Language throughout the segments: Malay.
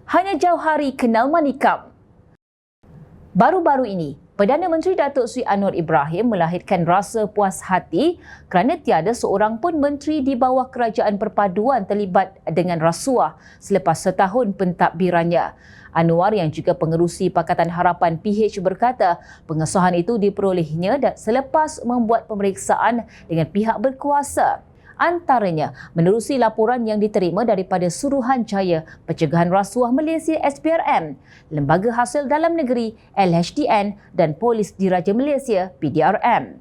Hanya jauh hari kenal manikam. Baru-baru ini, Perdana Menteri Datuk Seri Anwar Ibrahim melahirkan rasa puas hati kerana tiada seorang pun menteri di bawah kerajaan perpaduan terlibat dengan rasuah selepas setahun pentadbirannya. Anwar yang juga pengerusi Pakatan Harapan PH berkata pengesahan itu diperolehnya selepas membuat pemeriksaan dengan pihak berkuasa. Antaranya menerusi laporan yang diterima daripada Suruhanjaya Pencegahan Rasuah Malaysia SPRM, Lembaga Hasil Dalam Negeri LHDN dan Polis Diraja Malaysia PDRM.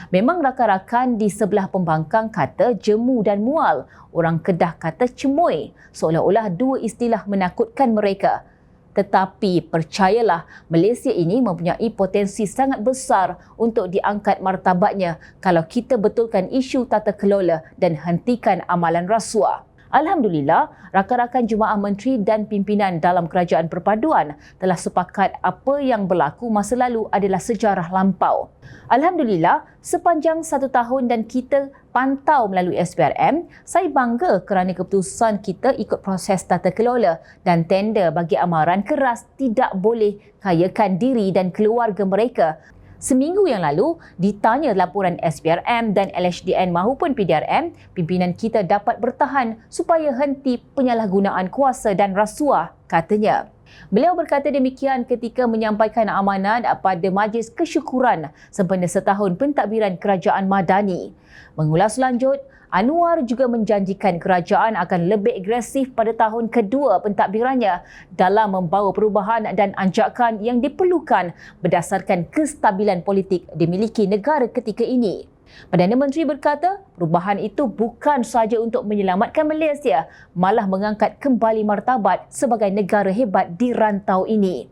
Memang rakan-rakan di sebelah pembangkang kata jemu dan mual, orang Kedah kata cemoy, seolah-olah dua istilah menakutkan mereka. Tetapi percayalah, Malaysia ini mempunyai potensi sangat besar untuk diangkat martabatnya kalau kita betulkan isu tata kelola dan hentikan amalan rasuah. Alhamdulillah, rakan-rakan jemaah menteri dan pimpinan dalam kerajaan perpaduan telah sepakat apa yang berlaku masa lalu adalah sejarah lampau. Alhamdulillah, sepanjang 1 tahun dan kita pantau melalui SPRM, saya bangga kerana keputusan kita ikut proses tata kelola dan tender bagi amaran keras tidak boleh kayakan diri dan keluarga mereka. Seminggu yang lalu, ditanya laporan SPRM dan LHDN mahupun PDRM, pimpinan kita dapat bertahan supaya henti penyalahgunaan kuasa dan rasuah, katanya. Beliau berkata demikian ketika menyampaikan amanat pada Majlis Kesyukuran sempena setahun pentadbiran Kerajaan Madani. Mengulas lanjut, Anwar juga menjanjikan kerajaan akan lebih agresif pada tahun kedua pentadbirannya dalam membawa perubahan dan anjakan yang diperlukan berdasarkan kestabilan politik dimiliki negara ketika ini. Perdana Menteri berkata, perubahan itu bukan sahaja untuk menyelamatkan Malaysia, malah mengangkat kembali martabat sebagai negara hebat di rantau ini.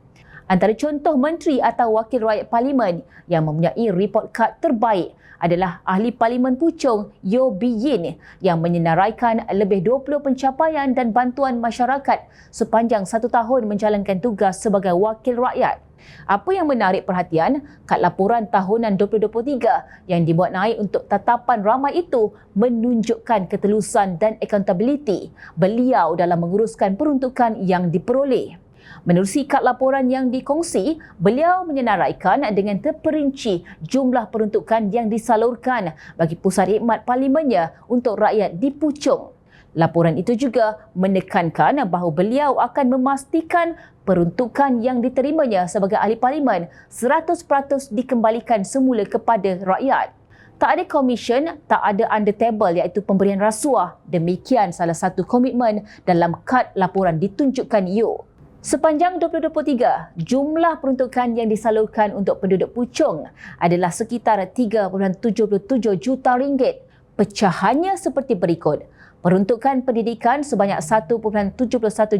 Antara contoh menteri atau wakil rakyat parlimen yang mempunyai report card terbaik adalah Ahli Parlimen Puchong Yeo Bee Yin yang menyenaraikan lebih 20 pencapaian dan bantuan masyarakat sepanjang 1 tahun menjalankan tugas sebagai wakil rakyat. Apa yang menarik perhatian, kad laporan tahunan 2023 yang dibuat naik untuk tatapan ramai itu menunjukkan ketelusan dan accountability beliau dalam menguruskan peruntukan yang diperoleh. Menerusi kad laporan yang dikongsi, beliau menyenaraikan dengan terperinci jumlah peruntukan yang disalurkan bagi pusat khidmat parlimennya untuk rakyat di Puchong. Laporan itu juga menekankan bahawa beliau akan memastikan peruntukan yang diterimanya sebagai ahli parlimen 100% dikembalikan semula kepada rakyat. Tak ada komisen, tak ada under table iaitu pemberian rasuah. Demikian salah satu komitmen dalam kad laporan ditunjukkan Yeo. Sepanjang 2023, jumlah peruntukan yang disalurkan untuk penduduk Puchong adalah sekitar 3.77 juta ringgit. Pecahannya seperti berikut. Peruntukan pendidikan sebanyak 1.71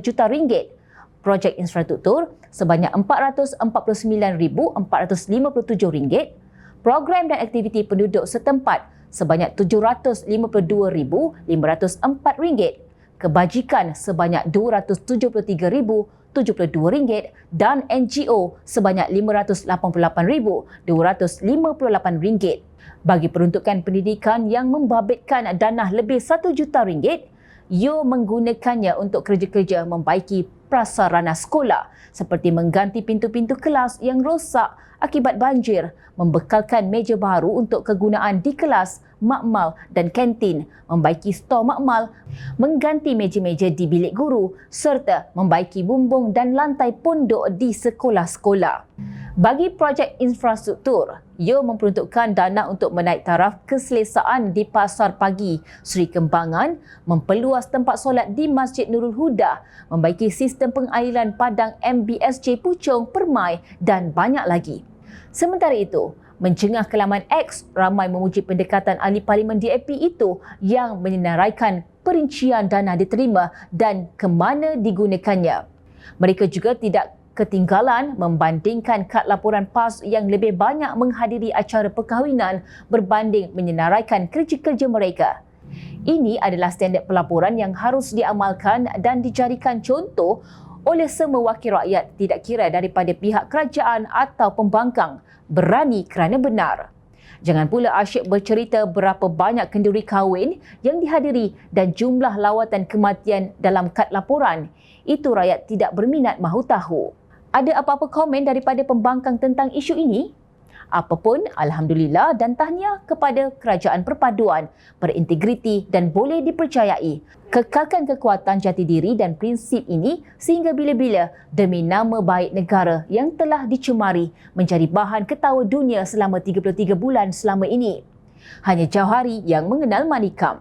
juta ringgit. Projek infrastruktur sebanyak 449,457 ringgit. Program dan aktiviti penduduk setempat sebanyak 752,504 ringgit. Kebajikan sebanyak 273,072 ringgit dan NGO sebanyak 588,258 ringgit. Bagi peruntukan pendidikan yang membabitkan dana lebih 1 juta ringgit, Yeo menggunakannya untuk kerja-kerja membaiki prasarana sekolah seperti mengganti pintu-pintu kelas yang rosak akibat banjir, membekalkan meja baru untuk kegunaan di kelas, makmal dan kantin, membaiki stor makmal, mengganti meja-meja di bilik guru serta membaiki bumbung dan lantai pondok di sekolah-sekolah. Bagi projek infrastruktur, Yeo memperuntukkan dana untuk menaik taraf keselesaan di Pasar Pagi Seri Kembangan, memperluas tempat solat di Masjid Nurul Huda, membaiki sistem pengairan padang MBSJ Puchong, Permai dan banyak lagi. Sementara itu, mencengah ke laman X, ramai memuji pendekatan ahli parlimen DAP itu yang menyenaraikan perincian dana diterima dan ke mana digunakannya. Mereka juga tidak ketinggalan membandingkan kad laporan PAS yang lebih banyak menghadiri acara perkahwinan berbanding menyenaraikan kerja-kerja mereka. Ini adalah standard pelaporan yang harus diamalkan dan dijadikan contoh oleh semua wakil rakyat, tidak kira daripada pihak kerajaan atau pembangkang, berani kerana benar. Jangan pula asyik bercerita berapa banyak kenduri kahwin yang dihadiri dan jumlah lawatan kematian dalam kad laporan. Itu rakyat tidak berminat mahu tahu. Ada apa-apa komen daripada pembangkang tentang isu ini? Apapun, alhamdulillah dan tahniah kepada Kerajaan Perpaduan, berintegriti dan boleh dipercayai. Kekalkan kekuatan jati diri dan prinsip ini sehingga bila-bila demi nama baik negara yang telah dicemari menjadi bahan ketawa dunia selama 33 bulan selama ini. Hanya Jauhari yang mengenal Manikam.